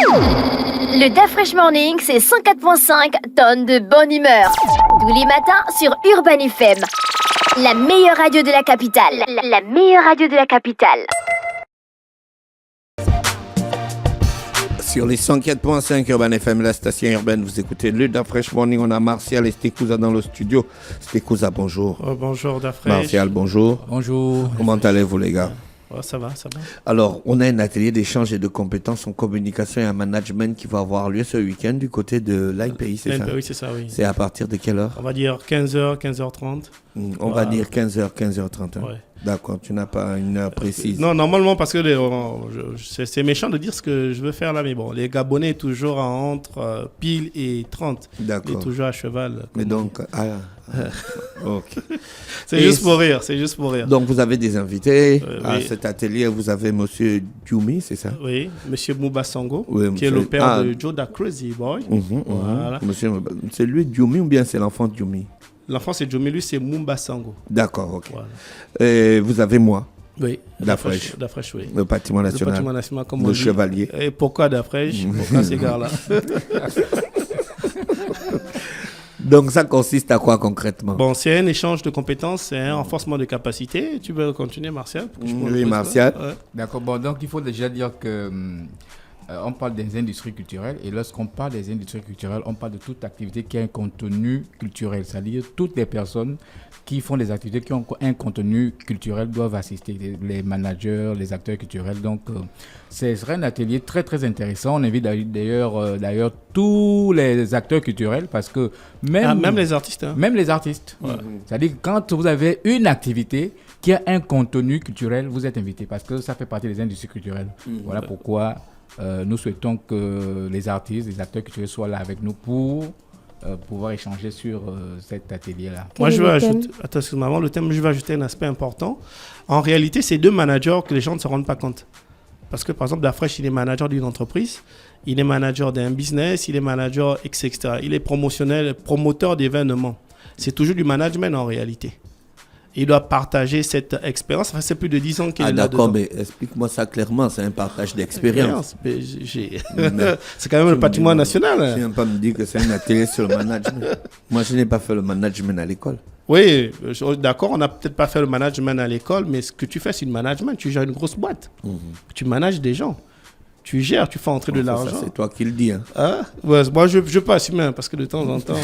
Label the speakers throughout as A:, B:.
A: Le DaFresh Morning, c'est 104.5 tonnes de bonne humeur. Tous les matins sur Urban FM. La meilleure radio de la capitale. La meilleure radio de la capitale.
B: Sur les 104.5 Urban FM, la station urbaine, vous écoutez le DaFresh Morning. On a Martial et Stekouza dans le studio. Stekouza, bonjour.
C: Bonjour DaFresh.
B: Martial, bonjour.
D: Bonjour.
B: Comment allez-vous, les gars?
C: Ça va.
B: Alors, on a un atelier d'échange et de compétences en communication et en management qui va avoir lieu ce week-end du côté de l'INPI, c'est ça?
C: Oui, c'est ça, oui.
B: C'est à partir de quelle heure?
C: On va dire 15h, 15h30.
B: On va dire 15h, 15h30. Hein?
C: Ouais.
B: D'accord, tu n'as pas une heure précise.
C: Non, normalement, parce que c'est méchant de dire ce que je veux faire là, mais bon, les Gabonais toujours entre pile et 30.
B: D'accord.
C: Et toujours à cheval.
B: Mais donc, ok.
C: C'est juste pour rire.
B: Donc, vous avez des invités à
C: oui.
B: cet atelier. Vous avez Monsieur Djoumi, c'est ça?
C: Oui, Monsieur Mouba Sango,
B: Oui,
C: qui est le père de Joe Da Crazy Boy. Voilà.
B: Monsieur, c'est lui Djoumi ou bien c'est l'enfant Djoumi?
C: L'enfant, c'est Djoumi, lui, c'est Mouba Sango.
B: D'accord, ok.
C: Voilà.
B: Et vous avez moi,
C: Oui,
B: DaFresh,
C: oui.
B: le bâtiment
C: Le
B: national,
C: bâtiment national, comme on
B: le
C: dit.
B: chevalier.
C: Et pourquoi DaFresh? Pourquoi ces gars-là?
B: Donc, ça consiste à quoi concrètement?
C: Bon, c'est un échange de compétences, c'est un renforcement de capacité. Tu veux continuer, Martial?
B: Oui, Martial.
C: Ouais.
D: D'accord, bon, donc il faut déjà dire que on parle des industries culturelles et lorsqu'on parle des industries culturelles, on parle de toute activité qui a un contenu culturel, c'est-à-dire toutes les personnes qui font des activités qui ont un contenu culturel doivent assister, les managers, les acteurs culturels. Donc, ce serait un atelier très très intéressant. On invite d'ailleurs tous les acteurs culturels parce que même
C: les artistes. Hein.
D: Même les artistes. Ouais. C'est-à-dire que quand vous avez une activité qui a un contenu culturel, vous êtes invité parce que ça fait partie des industries culturelles. Voilà pourquoi nous souhaitons que les artistes, les acteurs culturels soient là avec nous pour pouvoir échanger sur cet atelier-là.
C: Moi, je veux ajouter, avant le thème, je vais ajouter un aspect important. En réalité, c'est deux managers que les gens ne se rendent pas compte. Parce que, par exemple, DaFresh, il est manager d'une entreprise, il est manager d'un business, il est manager, etc. Il est promoteur d'événements. C'est toujours du management en réalité. Il doit partager cette expérience. Enfin, c'est plus de 10 ans qu'il est là.
B: D'accord, mais explique-moi ça clairement. C'est un partage d'expérience.
C: C'est quand même le patrimoine national.
B: Tu ne viens pas me dire que c'est un atelier sur le management. Moi, je n'ai pas fait le management à l'école.
C: Oui, d'accord, on n'a peut-être pas fait le management à l'école, mais ce que tu fais, c'est le management. Tu gères une grosse boîte. Tu manages des gens. Tu gères, tu fais entrer de l'argent.
B: C'est toi qui le dis. Hein.
C: Ouais, moi, je ne peux assumer parce que de temps en temps...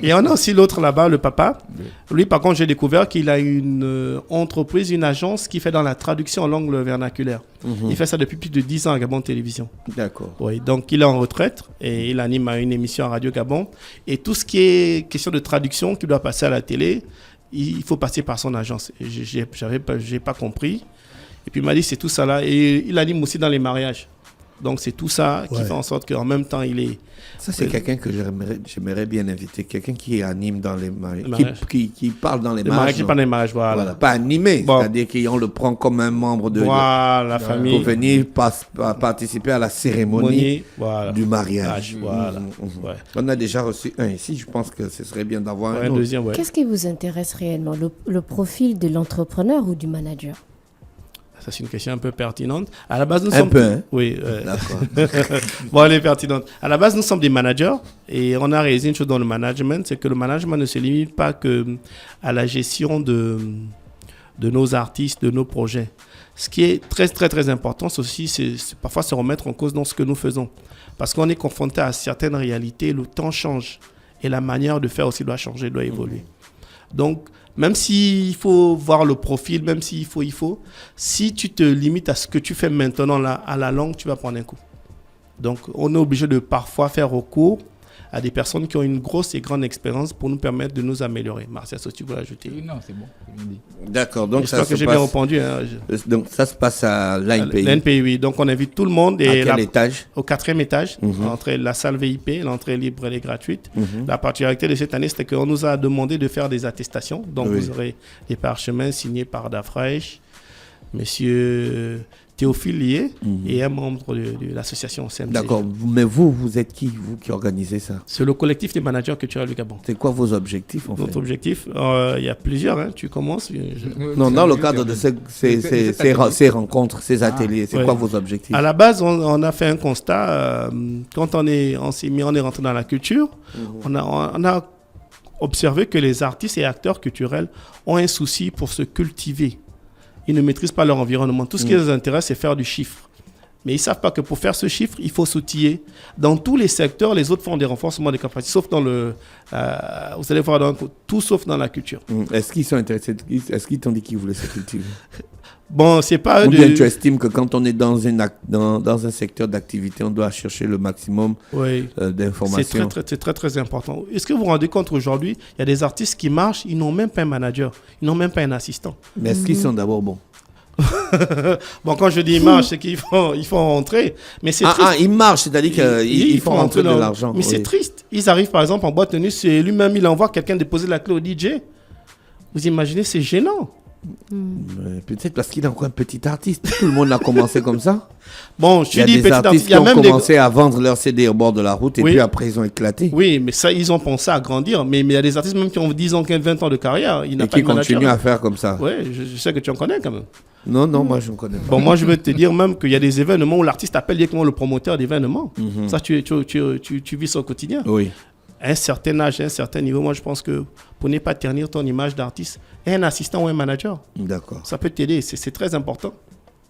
C: Et on a aussi l'autre là-bas, le papa. Lui, par contre, j'ai découvert qu'il a une entreprise, une agence qui fait dans la traduction en langue vernaculaire. Il fait ça depuis plus de 10 ans à Gabon Télévision.
B: D'accord.
C: Oui, donc il est en retraite et il anime une émission à Radio Gabon. Et tout ce qui est question de traduction qui doit passer à la télé, il faut passer par son agence. Je n'ai pas compris. Et puis il m'a dit c'est tout ça là. Et il anime aussi dans les mariages. Donc c'est tout ça qui fait en sorte qu'en même temps il est...
B: Ça c'est quelqu'un que j'aimerais bien inviter. Quelqu'un qui anime dans les mariages. Qui parle dans les mariages.
C: Qui parle dans les mariages, voilà.
B: Pas animé, c'est-à-dire qu'on le prend comme un membre de
C: la famille.
B: Pour venir participer à la cérémonie du mariage.
C: Voilà.
B: On a déjà reçu un ici. Je pense que ce serait bien d'avoir un
E: deuxième. Qu'est-ce qui vous intéresse réellement, le profil de l'entrepreneur ou du manager?
C: Ça, c'est une question un peu pertinente. À la base, nous
B: sommes... Un peu, hein?
C: Oui.
B: D'accord.
C: Bon, elle est pertinente. À la base, nous sommes des managers et on a réalisé une chose dans le management, c'est que le management ne se limite pas qu'à la gestion de nos artistes, de nos projets. Ce qui est très, très, très important, c'est parfois se remettre en cause dans ce que nous faisons. Parce qu'on est confronté à certaines réalités, le temps change et la manière de faire aussi doit changer, doit évoluer. Donc, même s'il faut voir le profil, même s'il faut, si tu te limites à ce que tu fais maintenant là, à la longue, tu vas prendre un coup. Donc, on est obligé de parfois faire recours à des personnes qui ont une grosse et grande expérience pour nous permettre de nous améliorer. Martial, est-ce que tu veux ajouter?
D: Oui, non, c'est bon.
B: D'accord. Donc,
C: j'espère que j'ai bien répondu. Hein.
B: Donc, ça se passe à l'INPI.
C: L'INPI, oui. Donc, on invite tout le monde.
B: Et à quel étage?
C: Au 4e étage. L'entrée, la salle VIP, l'entrée libre et gratuite. La particularité de cette année, c'était qu'on nous a demandé de faire des attestations. Donc, vous aurez des parchemins signés par DaFresh, Monsieur Théophile Lié et un membre de l'association CMCG.
B: D'accord. Mais vous êtes qui, vous qui organisez ça?
C: C'est le collectif des managers culturels du Gabon.
B: C'est quoi vos objectifs en fait?
C: Notre objectif, il y a plusieurs. Tu commences.
B: Non, dans le cadre de ces rencontres, ces ateliers, c'est quoi vos objectifs?
C: À la base, on a fait un constat. Quand on est rentré dans la culture, on a observé que les artistes et acteurs culturels ont un souci pour se cultiver. Ils ne maîtrisent pas leur environnement. Tout ce qui les intéresse, c'est faire du chiffre. Mais ils ne savent pas que pour faire ce chiffre, il faut s'outiller. Dans tous les secteurs, les autres font des renforcements des capacités, sauf dans vous allez voir, tout sauf dans la culture.
B: Est-ce qu'ils sont intéressés? Est-ce qu'ils t'ont dit qu'ils voulaient se cultiver?
C: Bon, c'est pas...
B: Ou bien tu estimes que quand on est dans un secteur d'activité, on doit chercher le maximum d'informations?
C: C'est très, très important. Est-ce que vous vous rendez compte aujourd'hui, il y a des artistes qui marchent, ils n'ont même pas un manager, ils n'ont même pas un assistant.
B: Mais est-ce qu'ils sont d'abord bons?
C: Bon, quand je dis ils marchent, c'est qu'ils font rentrer. Mais c'est triste.
B: Ils marchent, c'est-à-dire qu'ils font rentrer de l'argent.
C: Mais c'est triste. Ils arrivent par exemple en boîte de nuit, c'est lui-même, il envoie quelqu'un déposer la clé au DJ. Vous imaginez, c'est gênant.
B: Peut-être parce qu'il est encore un petit artiste. Tout le monde a commencé comme ça.
C: Bon, je dis petit artiste.
B: Il y a des artistes qui ont commencé à vendre leurs CD au bord de la route et puis après ils ont éclaté.
C: Oui, mais ça, ils ont pensé à grandir. Mais il y a des artistes même qui ont 10 ans, 15, 20 ans de carrière.
B: Et qui continuent à faire comme ça.
C: Oui, je sais que tu en connais quand même.
B: Non, moi je ne connais pas.
C: Bon, moi je veux te dire même qu'il y a des événements où l'artiste appelle directement le promoteur d'événements. Ça, tu vis ça au quotidien.
B: Oui.
C: À un certain âge, à un certain niveau, moi je pense que pour ne pas ternir ton image d'artiste, un assistant ou un manager.
B: D'accord.
C: Ça peut t'aider, c'est très important.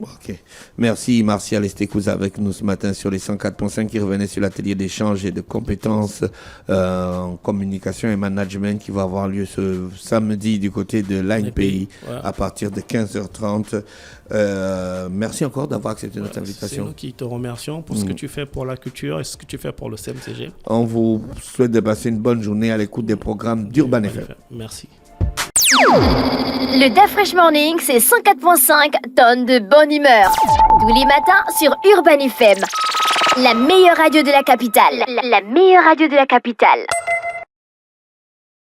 B: Ok. Merci Martial Estekouza avec nous ce matin sur les 104.5 qui revenait sur l'atelier d'échange et de compétences en communication et management qui va avoir lieu ce samedi du côté de l'ANPI à partir de 15h30. Merci encore d'avoir accepté notre invitation.
C: C'est nous qui te remercions pour ce que tu fais pour la culture et ce que tu fais pour le CMCG.
B: On vous souhaite de passer une bonne journée à l'écoute des programmes d'Urban FM.
C: Merci.
A: Le DAF Morning, c'est 104.5 tonnes de bonne humeur. Tous les matins sur Urban FM. La meilleure radio de la capitale. La meilleure radio de la capitale.